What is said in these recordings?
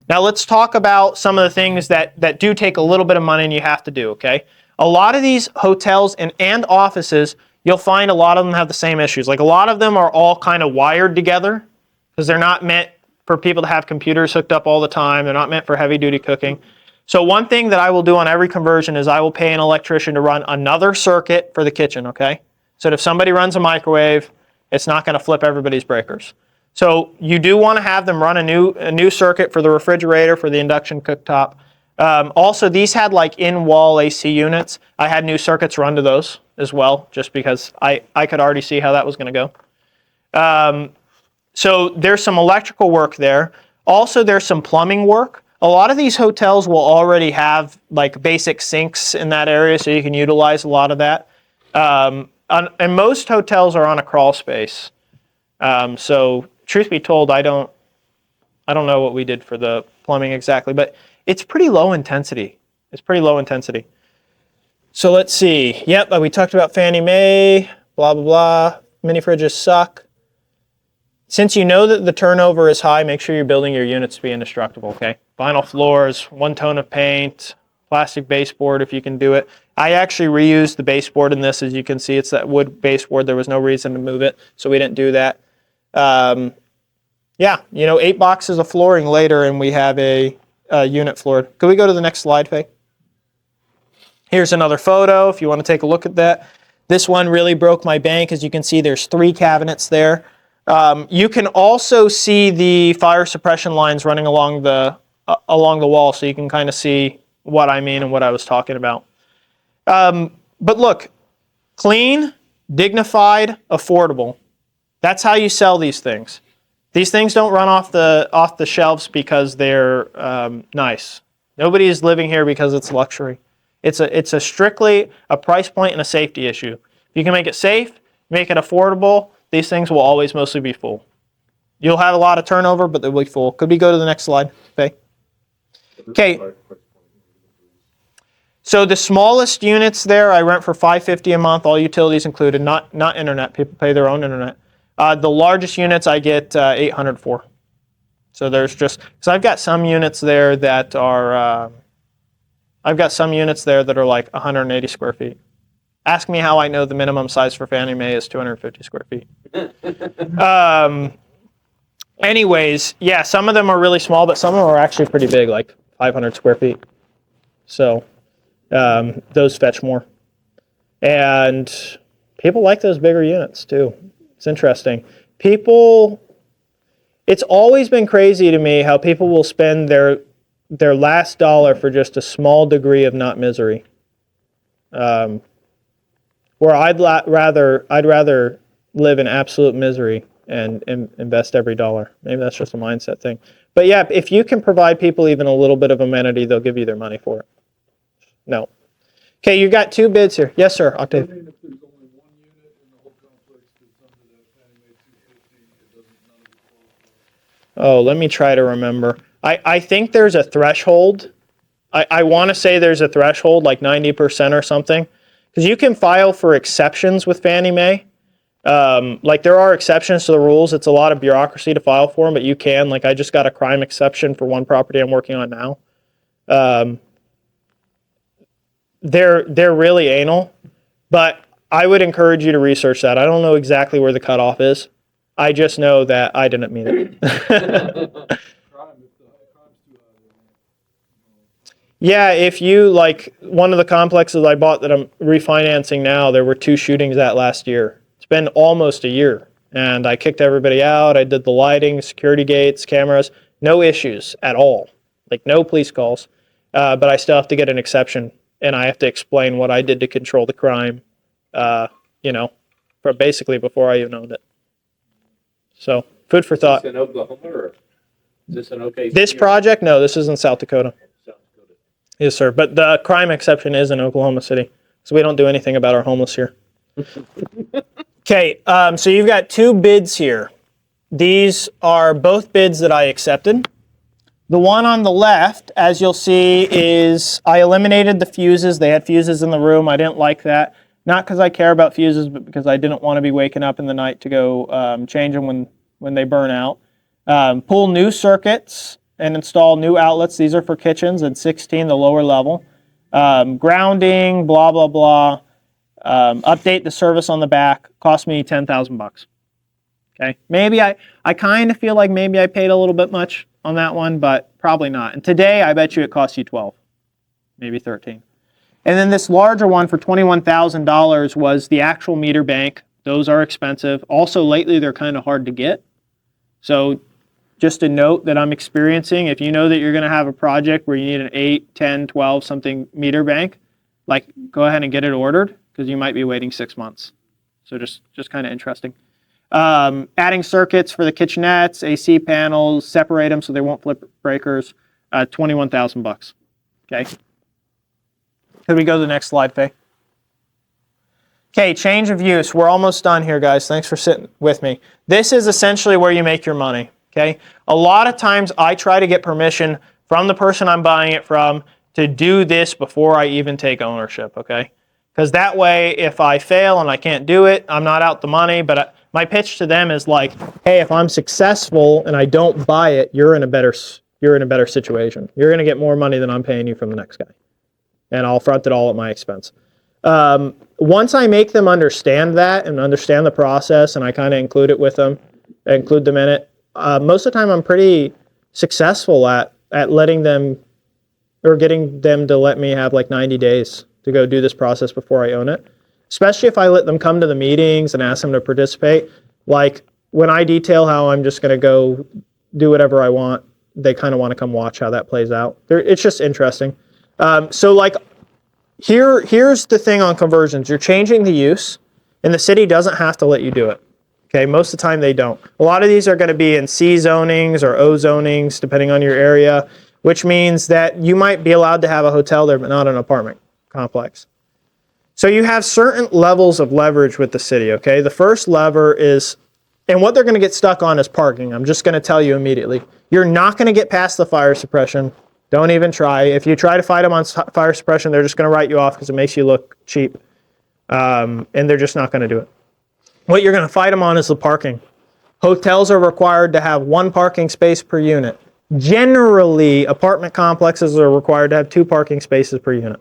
Now let's talk about some of the things that do take a little bit of money and you have to do, okay? A lot of these hotels and offices, you'll find a lot of them have the same issues. Like a lot of them are all kind of wired together because they're not meant for people to have computers hooked up all the time. They're not meant for heavy duty cooking. So one thing that I will do on every conversion is I will pay an electrician to run another circuit for the kitchen, okay? So that if somebody runs a microwave, it's not going to flip everybody's breakers. So you do want to have them run a new circuit for the refrigerator, for the induction cooktop. Also, these had like in-wall AC units. I had new circuits run to those as well, just because I could already see how that was going to go. So there's some electrical work there. Also, there's some plumbing work. A lot of these hotels will already have like basic sinks in that area, so you can utilize a lot of that. And most hotels are on a crawl space. So truth be told, I don't know what we did for the plumbing exactly, but it's pretty low intensity. It's pretty low intensity. So let's see. Yep, we talked about Fannie Mae, blah, blah, blah. Mini fridges suck. Since you know that the turnover is high, make sure you're building your units to be indestructible, okay? Vinyl floors, one tone of paint, plastic baseboard if you can do it. I actually reused the baseboard in this. As you can see, it's that wood baseboard. There was no reason to move it, so we didn't do that. Yeah, 8 boxes of flooring later, and we have a unit floored. Could we go to the next slide, Faye? Here's another photo if you want to take a look at that. This one really broke my bank. As you can see, there's 3 cabinets there. You can also see the fire suppression lines running along the wall, so you can kind of see what I mean and what I was talking about. But look, clean, dignified, affordable. That's how you sell these things. These things don't run off the shelves because they're nice. Nobody is living here because it's luxury. It's a strictly a price point and a safety issue. If you can make it safe, make it affordable, these things will always mostly be full. You'll have a lot of turnover, but they'll be full. Could we go to the next slide, Faye? Okay. So the smallest units there, I rent for $550 a month, all utilities included, not internet. People pay their own internet. The largest units I get $800 for. So there's just, because I've got some units there that are, like 180 square feet. Ask me how I know the minimum size for Fannie Mae is 250 square feet. Anyways, yeah, some of them are really small, but some of them are actually pretty big, like 500 square feet. So those fetch more. And people like those bigger units too. It's interesting. It's always been crazy to me how people will spend their last dollar for just a small degree of not misery. Where I'd rather live in absolute misery and invest every dollar. Maybe that's just a mindset thing. But yeah, if you can provide people even a little bit of amenity, they'll give you their money for it. No. Okay, you got 2 bids here. Yes, sir, Octave. If there's only one unit in the whole complex that's under that Fannie Mae 250, it doesn't, none of it qualify. Oh, let me try to remember. I think there's a threshold. I want to say there's a threshold, like 90% or something. Because you can file for exceptions with Fannie Mae. Like there are exceptions to the rules. It's a lot of bureaucracy to file for them, but you can. Like I just got a crime exception for one property I'm working on now. They're really anal, but I would encourage you to research that. I don't know exactly where the cutoff is. I just know that I didn't mean it. Yeah, if you, like, one of the complexes I bought that I'm refinancing now, there were 2 shootings at last year. It's been almost a year, and I kicked everybody out. I did the lighting, security gates, cameras, no issues at all, like no police calls. But I still have to get an exception, and I have to explain what I did to control the crime, for basically before I even owned it. So, food for thought. Is this in Oklahoma or is this in OKC? This project? No, this is in South Dakota. Yes, sir. But the crime exception is in Oklahoma City, so we don't do anything about our homeless here. Okay, so you've got 2 bids here. These are both bids that I accepted. The one on the left, as you'll see, is I eliminated the fuses. They had fuses in the room. I didn't like that. Not because I care about fuses, but because I didn't want to be waking up in the night to go change them when they burn out. Pull new circuits. and install new outlets. These are for kitchens, and 16, the lower level. Grounding, blah, blah, blah. Update the service on the back. Cost me $10,000. Okay, maybe I kind of feel like maybe I paid a little bit much on that one, but probably not. And today, I bet you it costs you 12, maybe 13. And then this larger one for $21,000 was the actual meter bank. Those are expensive. Also, lately, they're kind of hard to get. So just a note that I'm experiencing, if you know that you're going to have a project where you need an 8, 10, 12 something meter bank, like go ahead and get it ordered because you might be waiting 6 months. So just kind of interesting. Adding circuits for the kitchenettes, AC panels, separate them so they won't flip breakers, $21,000. Okay. Could we go to the next slide, Faye? Okay, change of use. We're almost done here, guys. Thanks for sitting with me. This is essentially where you make your money. Okay. A lot of times I try to get permission from the person I'm buying it from to do this before I even take ownership. Okay. Because that way, if I fail and I can't do it, I'm not out the money. But my pitch to them is like, hey, if I'm successful and I don't buy it, you're in a better situation. You're going to get more money than I'm paying you from the next guy, and I'll front it all at my expense. Once I make them understand that and understand the process, and I kind of include them in it, most of the time I'm pretty successful at letting them or getting them to let me have like 90 days to go do this process before I own it. Especially if I let them come to the meetings and ask them to participate. Like when I detail how I'm just going to go do whatever I want, they kind of want to come watch how that plays out. It's just interesting. So like here's the thing on conversions. You're changing the use, and the city doesn't have to let you do it. Okay, most of the time they don't. A lot of these are going to be in C zonings or O zonings, depending on your area, which means that you might be allowed to have a hotel there, but not an apartment complex. So you have certain levels of leverage with the city, okay? The first lever is, and what they're going to get stuck on is parking. I'm just going to tell you immediately. You're not going to get past the fire suppression. Don't even try. If you try to fight them on fire suppression, they're just going to write you off because it makes you look cheap. And they're just not going to do it. What you're going to fight them on is the parking. Hotels are required to have 1 parking space per unit. Generally, apartment complexes are required to have 2 parking spaces per unit.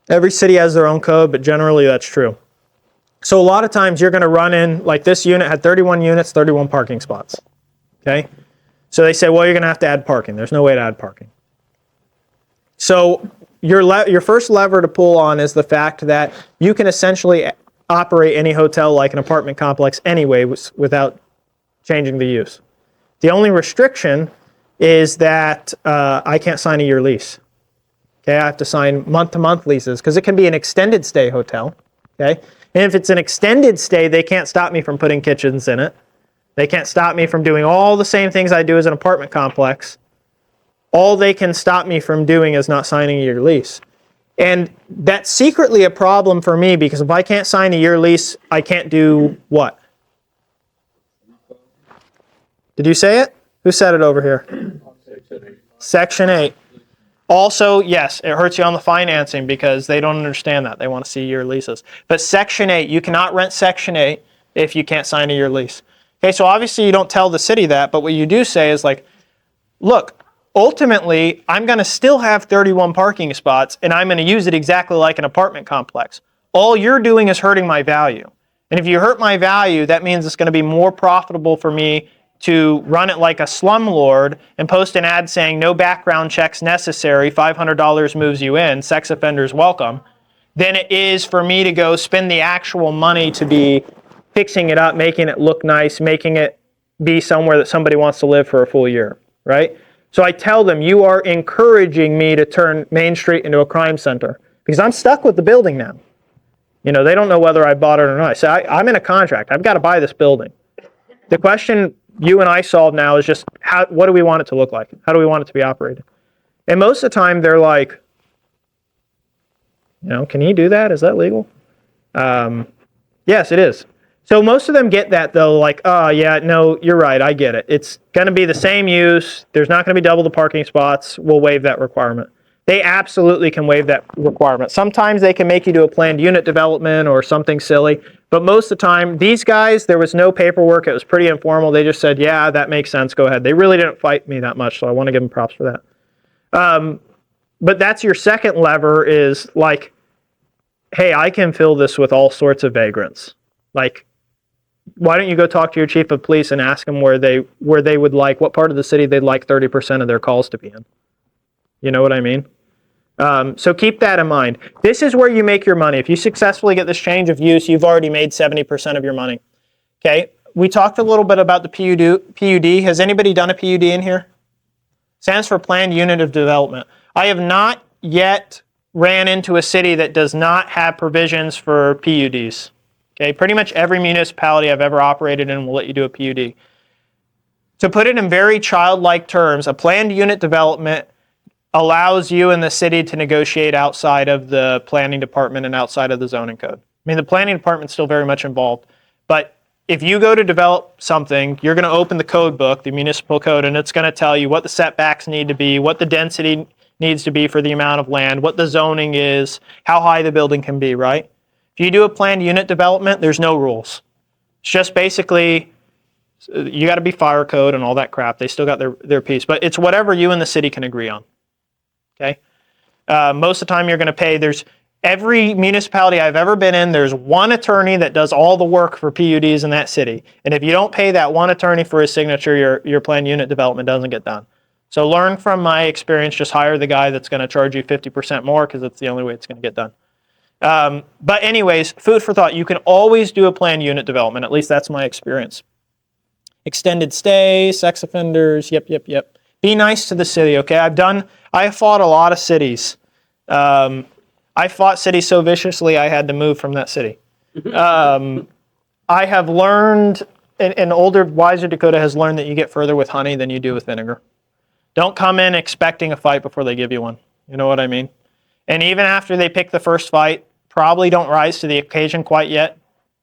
Every city has their own code, but generally that's true. So a lot of times you're going to run in, like this unit had 31 units, 31 parking spots. Okay? So they say, well, you're going to have to add parking. There's no way to add parking. So your first lever to pull on is the fact that you can essentially operate any hotel like an apartment complex anyway without changing the use. The only restriction is that I can't sign a year lease. Okay, I have to sign month-to-month leases because it can be an extended stay hotel. Okay, and if it's an extended stay, they can't stop me from putting kitchens in it. They can't stop me from doing all the same things I do as an apartment complex. All they can stop me from doing is not signing a year lease. And that's secretly a problem for me because if I can't sign a year lease, I can't do what? Did you say it? Who said it over here? Section 8. Also, yes, it hurts you on the financing because they don't understand that. They want to see year leases. But Section 8, you cannot rent Section 8 if you can't sign a year lease. Okay, so obviously you don't tell the city that, but what you do say is like, look, ultimately, I'm going to still have 31 parking spots, and I'm going to use it exactly like an apartment complex. All you're doing is hurting my value. And if you hurt my value, that means it's going to be more profitable for me to run it like a slumlord and post an ad saying no background checks necessary, $500 moves you in, sex offenders welcome, than it is for me to go spend the actual money to be fixing it up, making it look nice, making it be somewhere that somebody wants to live for a full year, right? So I tell them, you are encouraging me to turn Main Street into a crime center because I'm stuck with the building now. You know, they don't know whether I bought it or not. I say, I'm in a contract. I've got to buy this building. The question you and I solve now is just, what do we want it to look like? How do we want it to be operated? And most of the time, they're like, you know, can he do that? Is that legal? Yes, it is. So most of them get that, though, like, oh, yeah, no, you're right, I get it. It's going to be the same use. There's not going to be double the parking spots. We'll waive that requirement. they absolutely can waive that requirement. Sometimes they can make you do a planned unit development or something silly, but most of the time, these guys, there was no paperwork. It was pretty informal. They just said, yeah, that makes sense. Go ahead. They really didn't fight me that much, so I want to give them props for that. But that's your second lever is like, hey, I can fill this with all sorts of vagrants. Like, why don't you go talk to your chief of police and ask them where they would like, what part of the city they'd like 30% of their calls to be in. You know what I mean? So keep that in mind. This is where you make your money. If you successfully get this change of use, you've already made 70% of your money. Okay, we talked a little bit about the PUD. Has anybody done a PUD in here? Stands for Planned Unit of Development. I have not yet ran into a city that does not have provisions for PUDs. Okay, pretty much every municipality I've ever operated in will let you do a PUD. To put it in very childlike terms, a planned unit development allows you and the city to negotiate outside of the planning department and outside of the zoning code. I mean, the planning department's still very much involved, but if you go to develop something, you're going to open the code book, the municipal code, and it's going to tell you what the setbacks need to be, what the density needs to be for the amount of land, what the zoning is, how high the building can be, right? If you do a planned unit development, there's no rules. It's just basically, you got to be fire code and all that crap. They still got their piece, but it's whatever you and the city can agree on. Okay. Most of the time you're going to pay, there's every municipality I've ever been in, there's one attorney that does all the work for PUDs in that city. And if you don't pay that one attorney for his signature, your planned unit development doesn't get done. So learn from my experience, just hire the guy that's going to charge you 50% more because it's the only way it's going to get done. But anyways, food for thought. You can always do a planned unit development. At least that's my experience. Extended stay, sex offenders, yep. Be nice to the city, okay? I fought a lot of cities. I fought cities so viciously I had to move from that city. I have learned, an older, wiser Dakota has learned that you get further with honey than you do with vinegar. Don't come in expecting a fight before they give you one. You know what I mean? And even after they pick the first fight, probably don't rise to the occasion quite yet.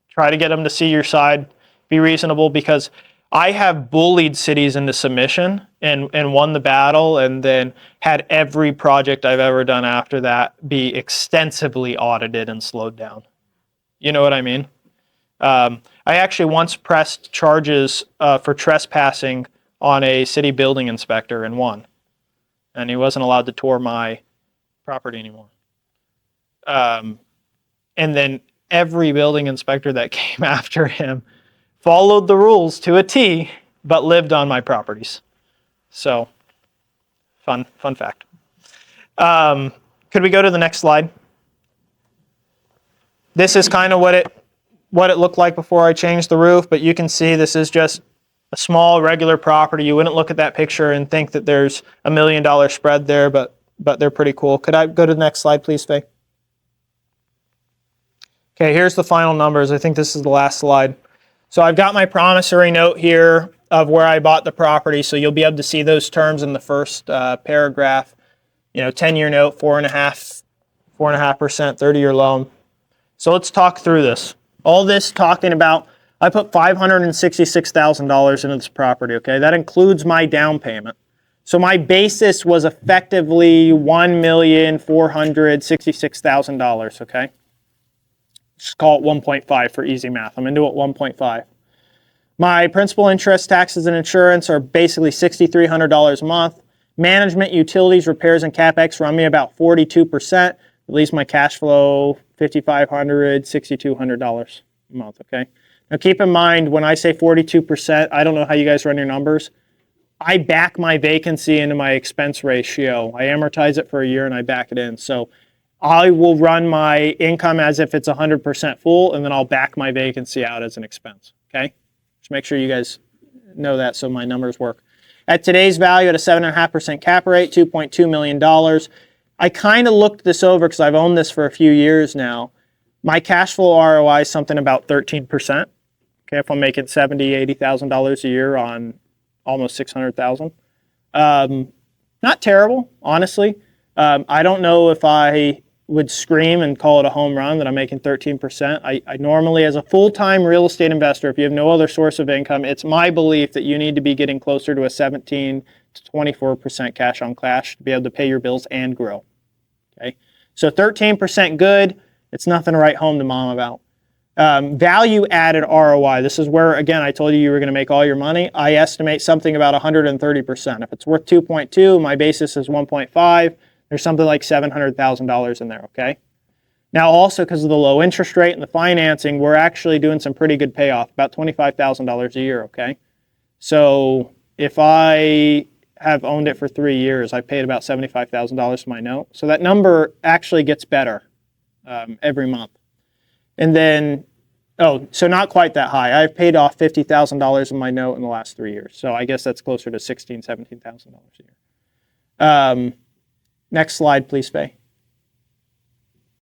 Try to get them to see your side. Be reasonable, because I have bullied cities into submission and won the battle, and then had every project I've ever done after that be extensively audited and slowed down. You know what I mean? I actually once pressed charges for trespassing on a city building inspector and won. And he wasn't allowed to tour my property anymore. And then every building inspector that came after him followed the rules to a T, but lived on my properties. So, fun fact. Could we go to the next slide? This is kind of what it looked like before I changed the roof, but you can see this is just a small regular property. You wouldn't look at that picture and think that there's $1 million spread there, but they're pretty cool. Could I go to the next slide, please, Faye? Okay, here's the final numbers. I think this is the last slide. So I've got my promissory note here of where I bought the property, so you'll be able to see those terms in the first paragraph. 10-year note, 4.5%, 30-year loan. So let's talk through this. All this talking about, I put $566,000 into this property, okay? That includes my down payment. So my basis was effectively $1,466,000, okay? Just call it 1.5 for easy math. I'm into it 1.5. My principal, interest, taxes, and insurance are basically $6,300 a month. Management, utilities, repairs, and CapEx run me about 42%. At least my cash flow, $5,500, $6,200 a month, okay? Now keep in mind, when I say 42%, I don't know how you guys run your numbers. I back my vacancy into my expense ratio. I amortize it for a year and I back it in. So I will run my income as if it's 100% full, and then I'll back my vacancy out as an expense, okay? Just make sure you guys know that so my numbers work. At today's value, at a 7.5% cap rate, $2.2 million. I kind of looked this over because I've owned this for a few years now. My cash flow ROI is something about 13%. Okay, if I'm making $70,000, $80,000 a year on almost $600,000. Not terrible, honestly. I don't know if I would scream and call it a home run that I'm making 13%. I normally, as a full-time real estate investor, if you have no other source of income, it's my belief that you need to be getting closer to a 17 to 24% cash on cash to be able to pay your bills and grow. Okay, so 13% good. It's nothing to write home to mom about. Value added ROI. This is where, again, I told you were going to make all your money. I estimate something about 130%. If it's worth 2.2, my basis is 1.5. There's something like $700,000 in there, okay? Now also because of the low interest rate and the financing, we're actually doing some pretty good payoff, about $25,000 a year, okay? So if I have owned it for 3 years, I paid about $75,000 for my note. So that number actually gets better every month. And then, so not quite that high. I've paid off $50,000 in my note in the last 3 years. So I guess that's closer to $16,000, $17,000 a year. Next slide, please, Faye.